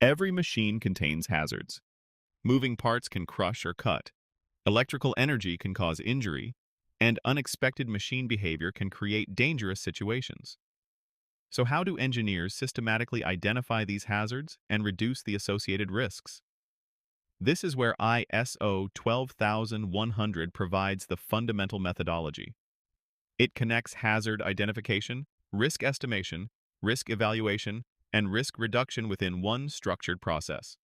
Every machine contains hazards. Moving parts can crush or cut. Electrical energy can cause injury, and unexpected machine behavior can create dangerous situations. So how do engineers systematically identify these hazards and reduce the associated risks? This is where ISO 12100 provides the fundamental methodology. It connects hazard identification, risk estimation, risk evaluation, and risk reduction within one structured process.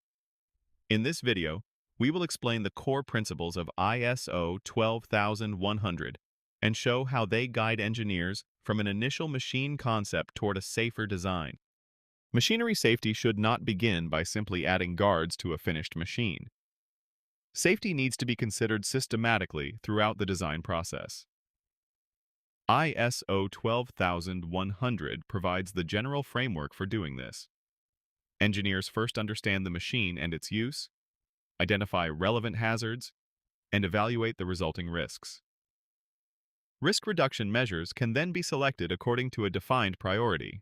In this video, we will explain the core principles of ISO 12100 and show how they guide engineers from an initial machine concept toward a safer design. Machinery safety should not begin by simply adding guards to a finished machine. Safety needs to be considered systematically throughout the design process. ISO 12100 provides the general framework for doing this. Engineers first understand the machine and its use, identify relevant hazards, and evaluate the resulting risks. Risk reduction measures can then be selected according to a defined priority.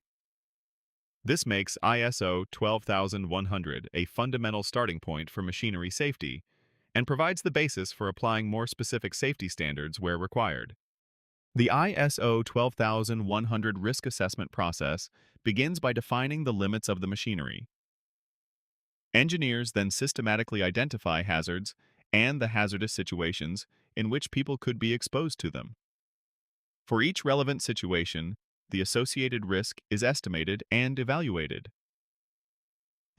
This makes ISO 12100 a fundamental starting point for machinery safety and provides the basis for applying more specific safety standards where required. The ISO 12100 risk assessment process begins by defining the limits of the machinery. Engineers then systematically identify hazards and the hazardous situations in which people could be exposed to them. For each relevant situation, the associated risk is estimated and evaluated.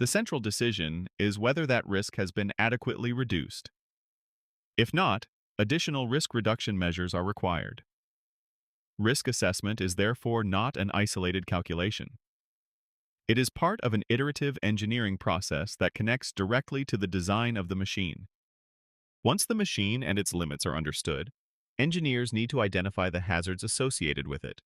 The central decision is whether that risk has been adequately reduced. If not, additional risk reduction measures are required. Risk assessment is therefore not an isolated calculation. It is part of an iterative engineering process that connects directly to the design of the machine. Once the machine and its limits are understood, engineers need to identify the hazards associated with it.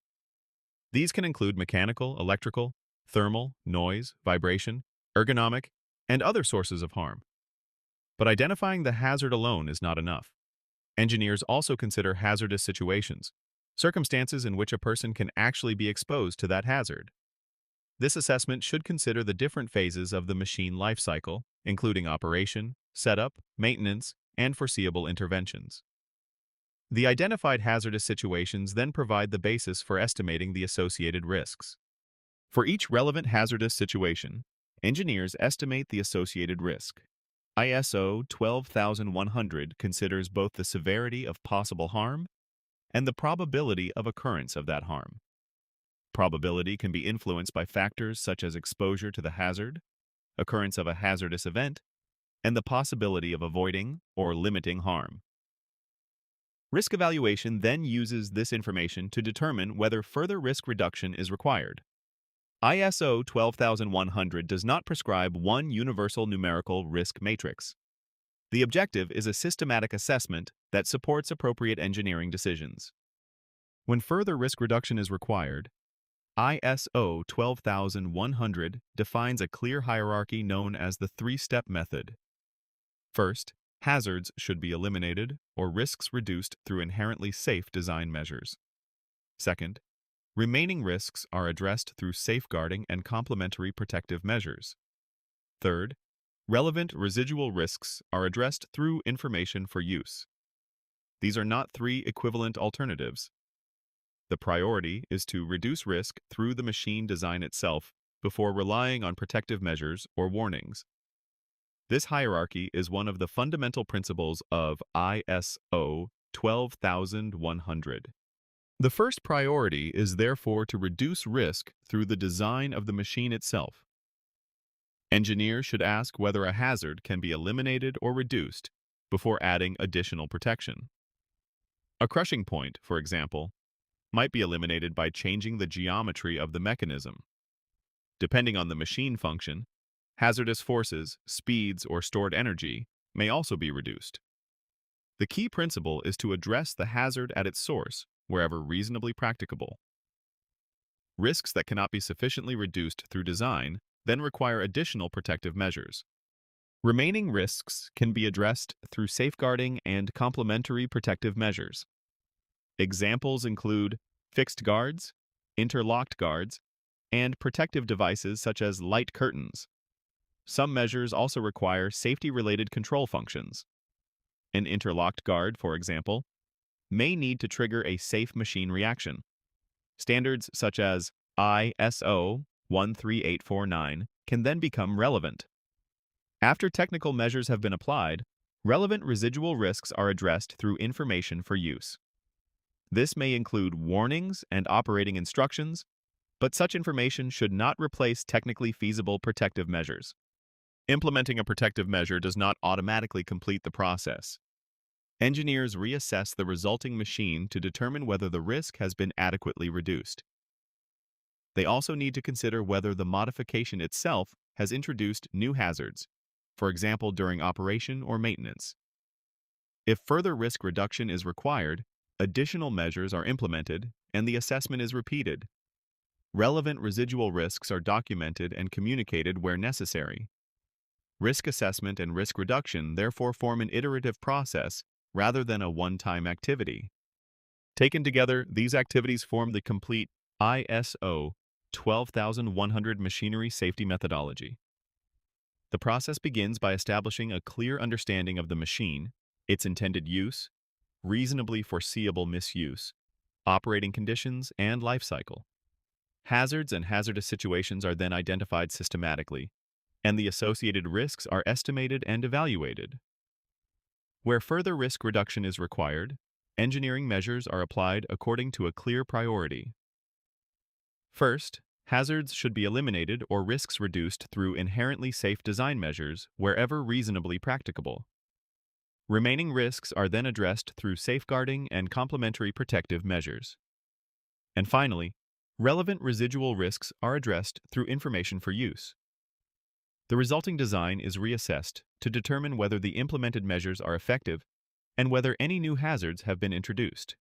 These can include mechanical, electrical, thermal, noise, vibration, ergonomic, and other sources of harm. But identifying the hazard alone is not enough. Engineers also consider hazardous situations, circumstances in which a person can actually be exposed to that hazard. This assessment should consider the different phases of the machine lifecycle, including operation, setup, maintenance, and foreseeable interventions. The identified hazardous situations then provide the basis for estimating the associated risks. For each relevant hazardous situation, engineers estimate the associated risk. ISO 12100 considers both the severity of possible harm and the probability of occurrence of that harm. Probability can be influenced by factors such as exposure to the hazard, occurrence of a hazardous event, and the possibility of avoiding or limiting harm. Risk evaluation then uses this information to determine whether further risk reduction is required. ISO 12100 does not prescribe one universal numerical risk matrix. The objective is a systematic assessment that supports appropriate engineering decisions. When further risk reduction is required, ISO 12100 defines a clear hierarchy known as the three-step method. First, hazards should be eliminated or risks reduced through inherently safe design measures. Second, remaining risks are addressed through safeguarding and complementary protective measures. Third, relevant residual risks are addressed through information for use. These are not three equivalent alternatives. The priority is to reduce risk through the machine design itself before relying on protective measures or warnings. This hierarchy is one of the fundamental principles of ISO 12100. The first priority is therefore to reduce risk through the design of the machine itself. Engineers should ask whether a hazard can be eliminated or reduced before adding additional protection. A crushing point, for example, might be eliminated by changing the geometry of the mechanism. Depending on the machine function, hazardous forces, speeds, or stored energy may also be reduced. The key principle is to address the hazard at its source wherever reasonably practicable. Risks that cannot be sufficiently reduced through design then require additional protective measures. Remaining risks can be addressed through safeguarding and complementary protective measures. Examples include fixed guards, interlocked guards, and protective devices such as light curtains. some measures also require safety-related control functions. An interlocked guard, for example, may need to trigger a safe machine reaction. Standards such as ISO 13849 can then become relevant. After technical measures have been applied, relevant residual risks are addressed through information for use. This may include warnings and operating instructions, but such information should not replace technically feasible protective measures. Implementing a protective measure does not automatically complete the process. Engineers reassess the resulting machine to determine whether the risk has been adequately reduced. They also need to consider whether the modification itself has introduced new hazards, for example during operation or maintenance. If further risk reduction is required, additional measures are implemented and the assessment is repeated. Relevant residual risks are documented and communicated where necessary. Risk assessment and risk reduction therefore form an iterative process rather than a one-time activity. Taken together, these activities form the complete ISO 12100 machinery safety methodology. The process begins by establishing a clear understanding of the machine, its intended use, reasonably foreseeable misuse, operating conditions, and life cycle. Hazards and hazardous situations are then identified systematically, and the associated risks are estimated and evaluated. Where further risk reduction is required, engineering measures are applied according to a clear priority. First, hazards should be eliminated or risks reduced through inherently safe design measures wherever reasonably practicable. Remaining risks are then addressed through safeguarding and complementary protective measures. And finally, relevant residual risks are addressed through information for use. The resulting design is reassessed to determine whether the implemented measures are effective and whether any new hazards have been introduced.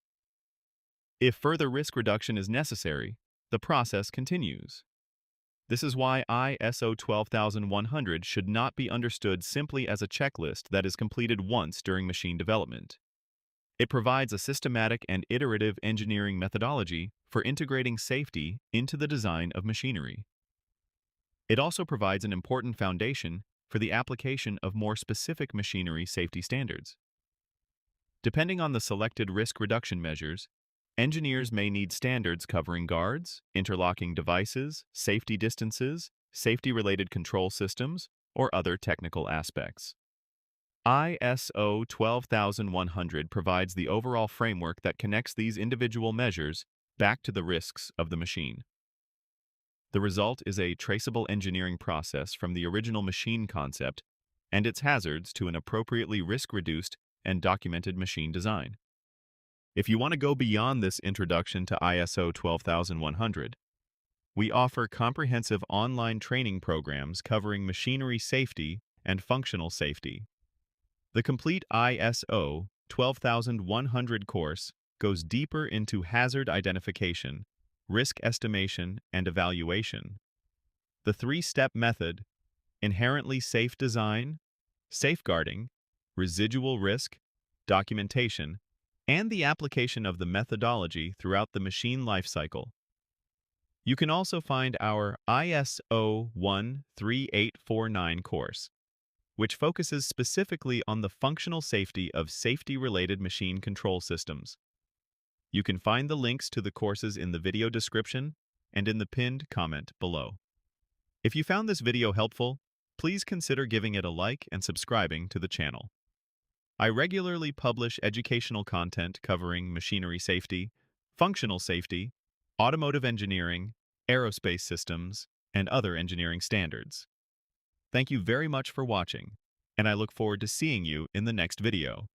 If further risk reduction is necessary, the process continues. This is why ISO 12100 should not be understood simply as a checklist that is completed once during machine development. It provides a systematic and iterative engineering methodology for integrating safety into the design of machinery. It also provides an important foundation for the application of more specific machinery safety standards. Depending on the selected risk reduction measures, engineers may need standards covering guards, interlocking devices, safety distances, safety-related control systems, or other technical aspects. ISO 12100 provides the overall framework that connects these individual measures back to the risks of the machine. The result is a traceable engineering process from the original machine concept and its hazards to an appropriately risk-reduced and documented machine design. If you want to go beyond this introduction to ISO 12100, we offer comprehensive online training programs covering machinery safety and functional safety. The complete ISO 12100 course goes deeper into hazard identification, risk estimation, and evaluation. The three-step method, inherently safe design, safeguarding, residual risk, documentation, and the application of the methodology throughout the machine lifecycle. You can also find our ISO 13849 course, which focuses specifically on the functional safety of safety-related machine control systems. You can find the links to the courses in the video description and in the pinned comment below. If you found this video helpful, please consider giving it a like and subscribing to the channel. I regularly publish educational content covering machinery safety, functional safety, automotive engineering, aerospace systems, and other engineering standards. Thank you very much for watching, and I look forward to seeing you in the next video.